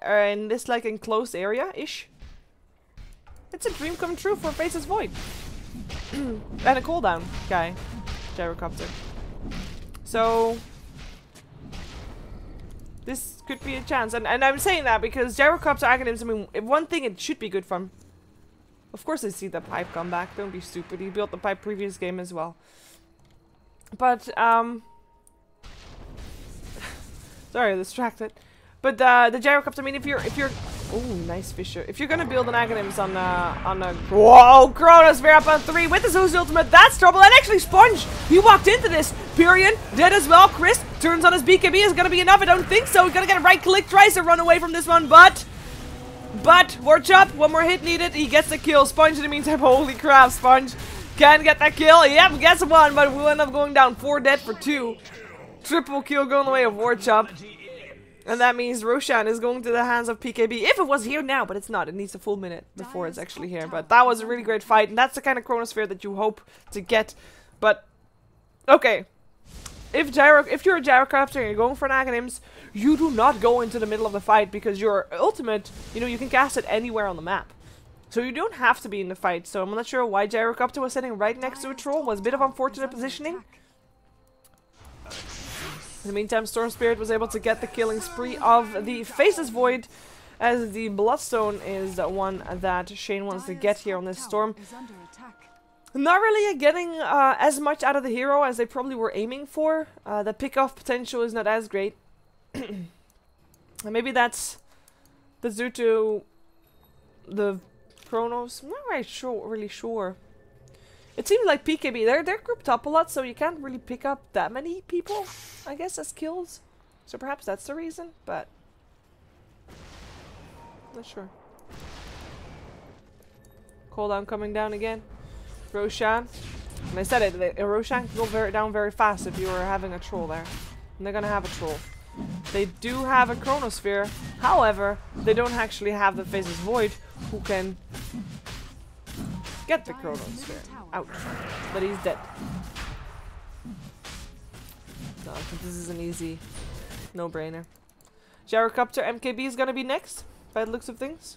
in this like enclosed area-ish, it's a dream come true for Faces Void. And a cooldown guy, Gyrocopter. So this could be a chance. And I'm saying that because Gyrocopter Aghanims, I mean, one thing it should be good from. Of course I see the pipe come back, don't be stupid. He built the pipe previous game as well. But, sorry, distracted. But, the Gyrocopter, I mean, if you're, oh, nice Fisher. If you're gonna build an Aghanims on a, whoa, Chronosphere up on 3 with the Zeus ultimate, that's trouble. And actually, Sponge, he walked into this. Pyrian, dead as well. Chris turns on his BKB, is gonna be enough, I don't think so. He's gonna get a right click, tries to run away from this one, but, watch up, one more hit needed, he gets the kill. Sponge in the meantime, holy crap, Sponge. Can get that kill. Yep, gets one, but we'll end up going down 4 dead for 2. Triple kill going the way of Warchop. And that means Roshan is going to the hands of PKB. If it was here now, but it's not. It needs a full minute before it's actually here. But that was a really great fight, and that's the kind of Chronosphere that you hope to get. But, okay. If you're a Gyrocopter and you're going for an Aghanims, you do not go into the middle of the fight because your ultimate, you know, you can cast it anywhere on the map. So you don't have to be in the fight. So I'm not sure why Gyrocopter was sitting right next to a troll. Was a bit of unfortunate positioning. In the meantime, Storm Spirit was able to get the killing spree of the Faceless Void, as the Bloodstone is the one that Shane wants to get here on this Storm. Not really getting as much out of the hero as they probably were aiming for. The pick-off potential is not as great. And maybe that's due to the Chronos. I'm not really sure. It seems like PKB, they're grouped up a lot, so you can't really pick up that many people, I guess, as kills. So perhaps that's the reason, but not sure. Cooldown coming down again. Roshan. And I said it, Roshan can go down very fast if you were having a troll there. And they're gonna have a troll. They do have a Chronosphere, however, they don't actually have the Faceless Void, who can get the Chronosphere. Ouch. But he's dead. No, I think this is an easy no-brainer. Gyrocopter MKB is gonna be next, by the looks of things.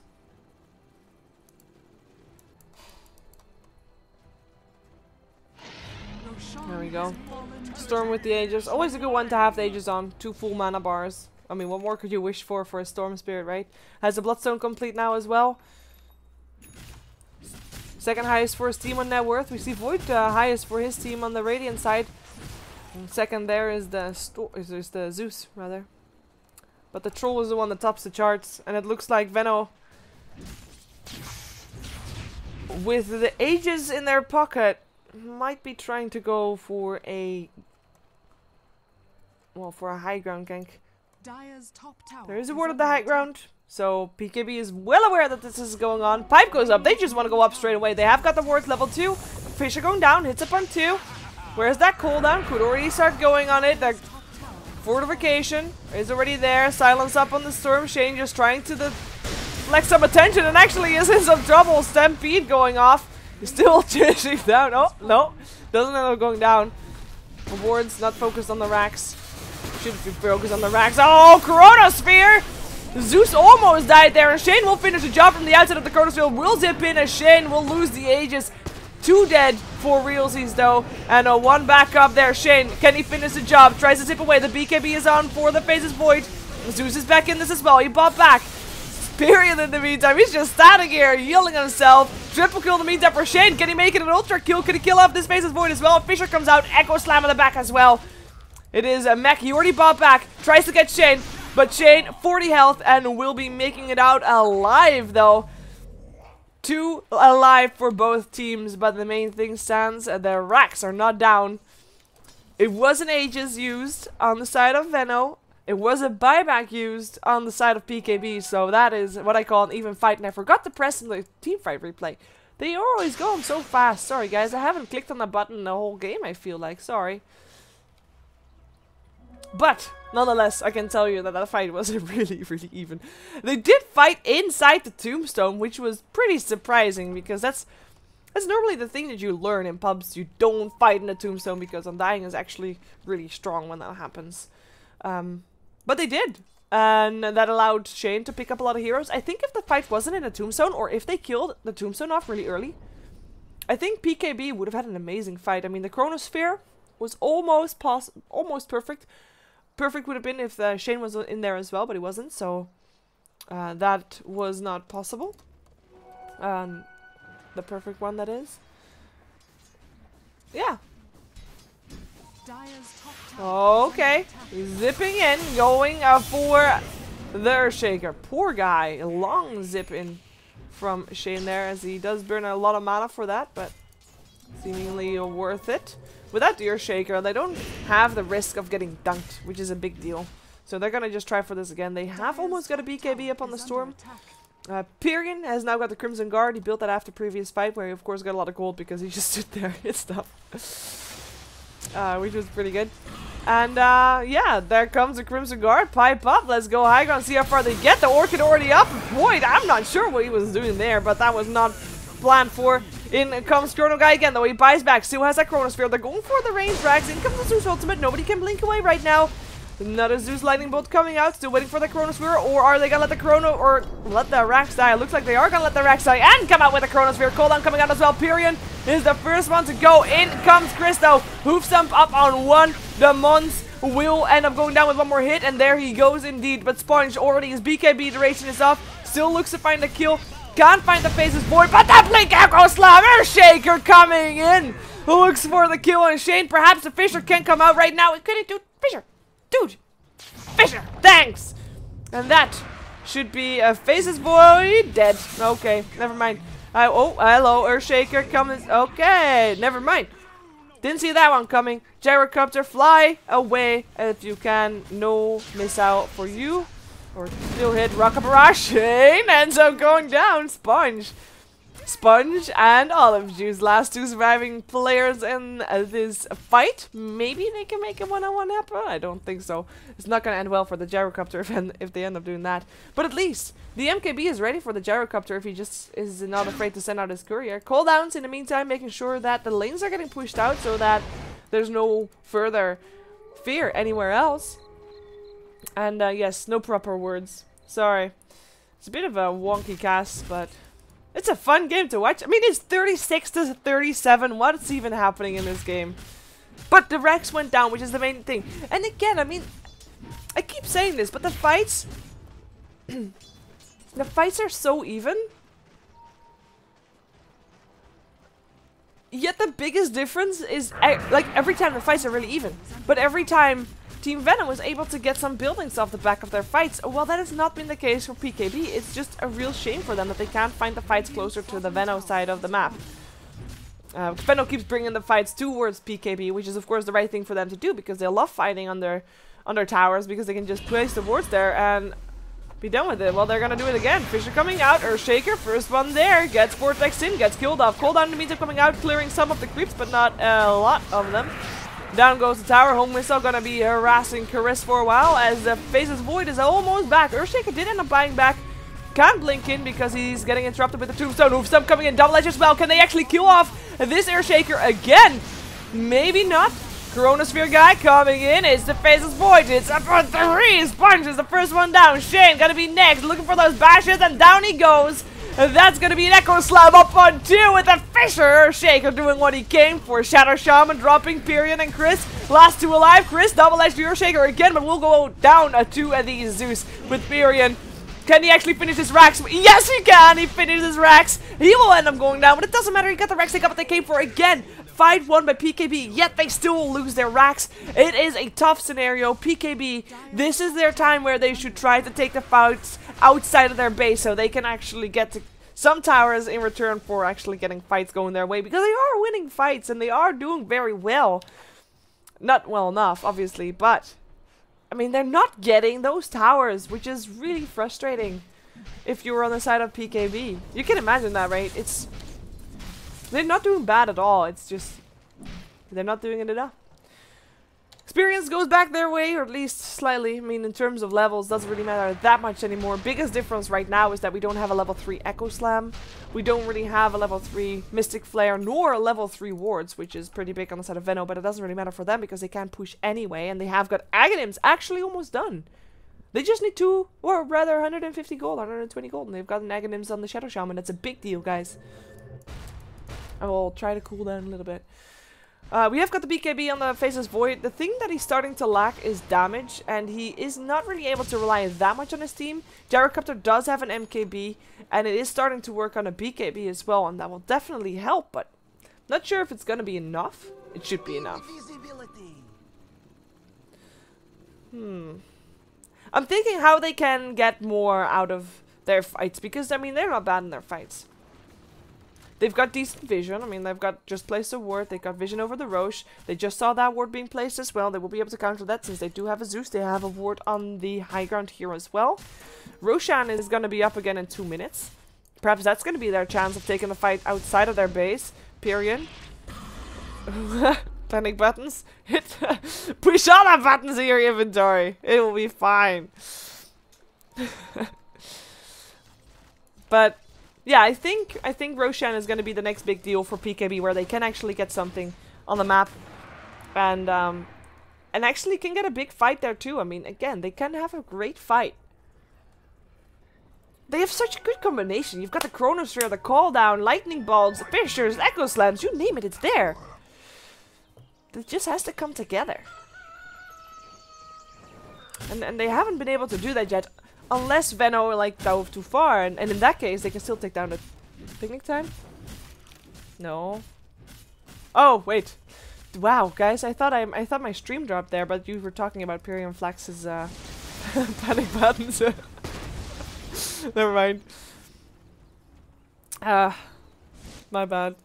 There we go. Storm with the Aegis. Always a good one to have the Aegis on. 2 full mana bars. I mean, what more could you wish for a Storm Spirit, right? Has the Bloodstone complete now as well. Second highest for his team on net worth. We see Void highest for his team on the Radiant side. And second there is the Zeus, rather. But the Troll is the one that tops the charts. And it looks like Veno, with the Aegis in their pocket, might be trying to go for a high ground gank. There is a ward of the high ground, so PKB is well aware that this is going on. Pipe goes up, they just want to go up straight away. They have got the wards level 2. Fisher going down, hits up on 2. Where's that cooldown? Could already start going on it. The fortification is already there. Silence up on the Storm. Shane just trying to flex some attention, and actually is in some trouble. Stampede going off. He's still chasing down. Oh, no. Doesn't end up going down. The ward's not focused on the racks. Should be focused on the racks. Oh, Chronosphere! Zeus almost died there, and Shane will finish the job from the outside of the Chronosphere. Will zip in, as Shane will lose the Aegis. 2 dead for realsies, though. And a 1 back up there. Shane, can he finish the job? Tries to zip away. The BKB is on for the Faceless Void. Zeus is back in this as well. He popped back. Period in the meantime. He's just standing here, healing himself. Triple kill in the meantime for Shane. Can he make it an ultra kill? Can he kill off this Faceless Void as well? Fisher comes out. Echo Slam in the back as well. It is a mech. He already bought back. Tries to get Shane. But Shane, 40 health, and will be making it out alive, though. 2 alive for both teams, but the main thing stands. The racks are not down. It was an Aegis used on the side of Veno. It was a buyback used on the side of PKB, so that is what I call an even fight. And I forgot to press in the team fight replay. They are always going so fast. Sorry, guys. I haven't clicked on the button the whole game, I feel like. Sorry. But, nonetheless, I can tell you that that fight was really, really even. They did fight inside the tombstone, which was pretty surprising, because that's normally the thing that you learn in pubs. You don't fight in the tombstone, because Undying is actually really strong when that happens. But they did. And that allowed Shane to pick up a lot of heroes. I think if the fight wasn't in a tombstone, or if they killed the tombstone off really early, I think PKB would have had an amazing fight. I mean, the Chronosphere was almost perfect. Perfect would have been if Shane was in there as well, but he wasn't, so that was not possible. The perfect one, that is. Yeah. Okay. Zipping in, going for the Earthshaker. Poor guy. A long zip in from Shane there, as he does burn a lot of mana for that, but seemingly worth it. Without the Earthshaker, they don't have the risk of getting dunked, which is a big deal. So they're gonna just try for this again. They have almost got a BKB up on the Storm. Pyrion has now got the Crimson Guard. He built that after previous fight, where he of course got a lot of gold because he just stood there and stuff. Which was pretty good. And yeah, there comes the Crimson Guard. Pipe up, let's go high ground, see how far they get. The Orchid already up. Boy, I'm not sure what he was doing there, but that was not planned for. In comes Chrono Guy again, though. He buys back. Still has that Chronosphere. They're going for the range drags. In comes the Zeus Ultimate. Nobody can blink away right now. Another Zeus Lightning Bolt coming out. Still waiting for the Chronosphere. Or are they going to let the Chrono or let the Rax die? It looks like they are going to let the Rax die and come out with a Chronosphere. Cooldown coming out as well. Pyrion is the first one to go. In comes Christo. Hoof Stomp up on one. The Mons will end up going down with one more hit. And there he goes indeed. But Sponge already, his BKB duration is off. Still looks to find a kill. Can't find the Phases Void, but that Blink Echo Slam! Earthshaker coming in! Looks for the kill on Shane. Perhaps the Fisher can come out right now. Could it do? Fisher! Dude! Fisher! Thanks! And that should be a Phases Void dead. Okay, never mind. Oh, hello, Earthshaker coming. Okay, never mind. Didn't see that one coming. Gyrocopter, fly away if you can. No miss out for you. Or still hit Rocket Barrage. Shane ends up going down. Sponge and Olive Juice. Last 2 surviving players in this fight. Maybe they can make a one-on-one happen. I don't think so. It's not going to end well for the Gyrocopter if they end up doing that. But at least the MKB is ready for the Gyrocopter if he just is not afraid to send out his courier. Cooldowns in the meantime, making sure that the lanes are getting pushed out so that there's no further fear anywhere else. And yes, no proper words. Sorry. It's a bit of a wonky cast, but it's a fun game to watch. I mean, it's 36 to 37. What's even happening in this game? But the Rex went down, which is the main thing. And again, I mean, I keep saying this, but the fights... the fights are so even. Yet the biggest difference is, like, every time the fights are really even. But every time Team Veno was able to get some buildings off the back of their fights. Well, that has not been the case for PKB. It's just a real shame for them that they can't find the fights closer to the Veno side of the map. Veno keeps bringing the fights towards PKB, which is of course the right thing for them to do, because they love fighting on their towers, because they can just place the wards there and be done with it. Well, they're gonna do it again. Fisher coming out, Earthshaker, first one there, gets Vortex in, gets killed off. Cooldown in the meantime coming out, clearing some of the creeps, but not a lot of them. Down goes the tower. Home Missile gonna be harassing Chris for a while, as the Phases Void is almost back. Earthshaker did end up buying back. Can't blink in because he's getting interrupted with the Tombstone. Hoof Stomp coming in, double edge as well. Can they actually kill off this Earthshaker again? Maybe not. Chronosphere guy coming in. It's the Phases Void. It's up on 3. Sponge is the first one down. Shane gonna be next, looking for those bashes, and down he goes. That's gonna be an Echo Slam up on 2 with the Fisher. Earthshaker doing what he came for. Shadow Shaman dropping Pyrion and Chris. Last 2 alive. Chris double edged Earthshaker again, but we'll go down to these Zeus with Pyrion. Can he actually finish his racks? Yes, he can. He finishes his racks. He will end up going down, but it doesn't matter. He got the racks they got what they came for again. fight won by PKB, yet they still lose their racks. It is a tough scenario. PKB, this is their time where they should try to take the fights outside of their base so they can actually get to some towers in return for actually getting fights going their way, because they are winning fights and they are doing very well. Not well enough, obviously, but I mean, they're not getting those towers, which is really frustrating if you were on the side of PKB. You can imagine that, right? They're not doing bad at all. It's just they're not doing it enough. Experience goes back their way, or at least slightly. I mean, in terms of levels, doesn't really matter that much anymore. Biggest difference right now is that we don't have a level 3 Echo Slam. We don't really have a level 3 Mystic Flare, nor a level 3 Wards, which is pretty big on the side of Veno, but it doesn't really matter for them because they can't push anyway, and they have got Aghanims actually almost done. They just need 2, or rather 150 gold, 120 gold, and they've got an Aghanims on the Shadow Shaman. That's a big deal, guys. I will try to cool down a little bit. We have got the BKB on the Faceless Void. The thing that he's starting to lack is damage, and he is not really able to rely that much on his team. Gyrocopter does have an MKB, and it is starting to work on a BKB as well, and that will definitely help, but not sure if it's going to be enough. It should be enough. I'm thinking how they can get more out of their fights, because, I mean, they're not bad in their fights. They've got decent vision. I mean, they've got just placed a ward. They've got vision over the Roche. They just saw that ward being placed as well. They will be able to counter that since they do have a Zeus. They have a ward on the high ground here as well. Roshan is going to be up again in 2 minutes. Perhaps that's going to be their chance of taking the fight outside of their base. Pyrion. Panic buttons. Hit. Push all the buttons in your inventory. It will be fine. But yeah, I think Roshan is going to be the next big deal for PKB, where they can actually get something on the map, and actually can get a big fight there too. I mean, again, they can have a great fight. They have such a good combination. You've got the Chronosphere, the Call Down, Lightning Bolts, Fissures, Echo Slams, you name it, it's there. It just has to come together. And they haven't been able to do that yet. Unless Veno like dove too far, and in that case they can still take down the Picnic Time. No. Oh wait, wow guys, I thought my stream dropped there, but you were talking about Pyrion Flax's panic buttons. Never mind. My bad.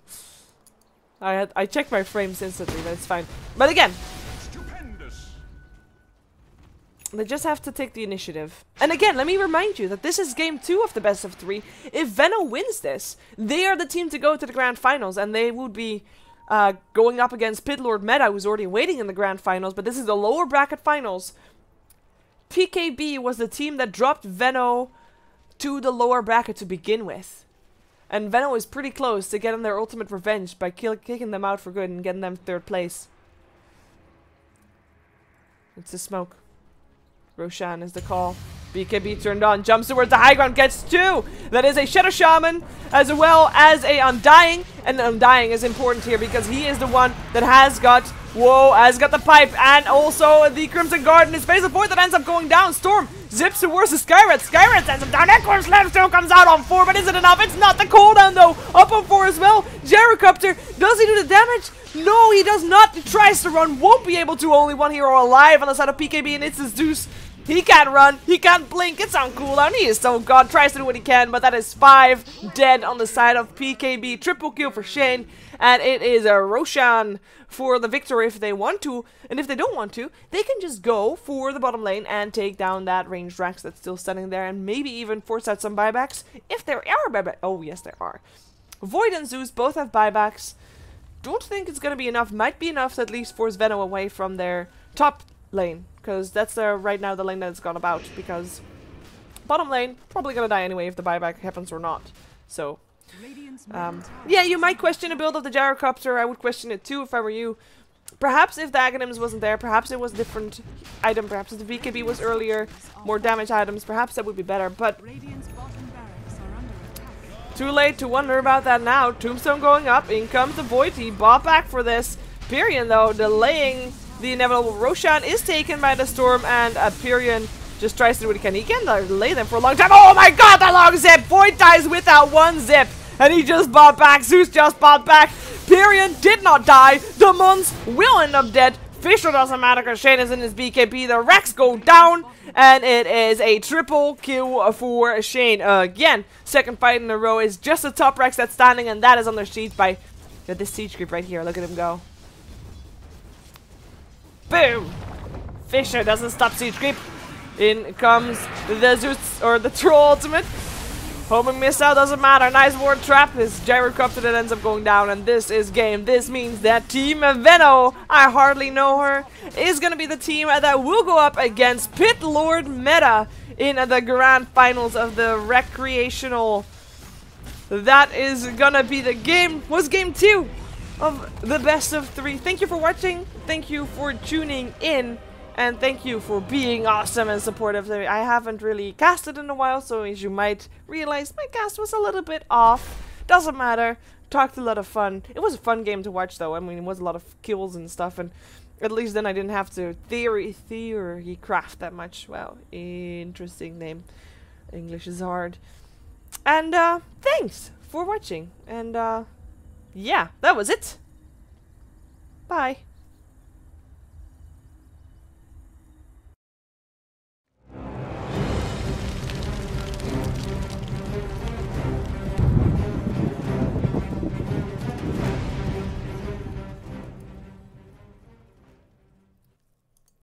I checked my frames instantly. That's fine. But again. They just have to take the initiative. And again, let me remind you that this is game 2 of the best of 3. If Veno wins this, they are the team to go to the grand finals, and they would be going up against Pitlord Meta, who's already waiting in the grand finals, but this is the lower bracket finals. PKB was the team that dropped Veno to the lower bracket to begin with. And Veno is pretty close to getting their ultimate revenge by kicking them out for good and getting them 3rd place. It's the smoke. Roshan is the call. BKB turned on, jumps towards the high ground, gets 2! That is a Shadow Shaman, as well as a Undying. And Undying is important here because he is the one that has got, has got the pipe, and also the Crimson Guard in his face. The point that ends up going down. Storm zips towards the Skyrat. Skyrat sends him down. Echo Slam still comes out on 4, but is it enough? It's not. The cooldown though, up on 4 as well. Gyrocopter, does he do the damage? No, he does not. He tries to run, won't be able to. Only one hero alive on the side of PKB, and it's his Zeus. He can't run, he can't blink, it's on cooldown, he is so gone, tries to do what he can, but that is 5 dead on the side of PKB. Triple kill for Shane, and it is a Roshan for the victory if they want to, and if they don't want to, they can just go for the bottom lane and take down that ranged Rax that's still standing there, and maybe even force out some buybacks, if there are buybacks. Oh yes, there are. Void and Zeus both have buybacks. Don't think it's gonna be enough, might be enough to at least force Veno away from their top lane, because that's right now the lane that it's gone about, because bottom lane probably gonna die anyway if the buyback happens or not. So yeah, you might question a build of the Gyrocopter. I would question it too if I were you. Perhaps if the Aghanims wasn't there, perhaps it was a different item, perhaps if the BKB was earlier, more damage items, perhaps that would be better, but too late to wonder about that now. Tombstone going up, in comes the Void, he bought back for this. Pyrion though, delaying the inevitable. Roshan is taken by the Storm, and Pyrion just tries to do what he can. He can delay them for a long time. Oh my god, that long zip! Void dies without 1 zip, and he just bought back. Zeus just bought back. Tyrion did not die. The Mons will end up dead. Fisher doesn't matter because Shane is in his BKB. The Rex go down. And it is a triple kill for Shane. Again, second fight in a row is just the top Rex that's standing. And that is under siege by this siege creep right here. Look at him go. Boom. Fisher doesn't stop siege creep. In comes the Zeus or the Troll ultimate. Homing missile doesn't matter. Nice ward trap. His gyrocopter that ends up going down, and this is game. This means that Team Veno, I hardly know her, is gonna be the team that will go up against Pit Lord Meta in the grand finals of the Rektreational. That is gonna be the game. Was game 2 of the best of 3. Thank you for watching. Thank you for tuning in. And thank you for being awesome and supportive. I haven't really casted in a while, so as you might realize, my cast was a little bit off. Doesn't matter. Talked a lot of fun. It was a fun game to watch, though. I mean, it was a lot of kills and stuff, and at least then I didn't have to theory craft that much. Well, interesting name. English is hard. And thanks for watching. And yeah, that was it. Bye.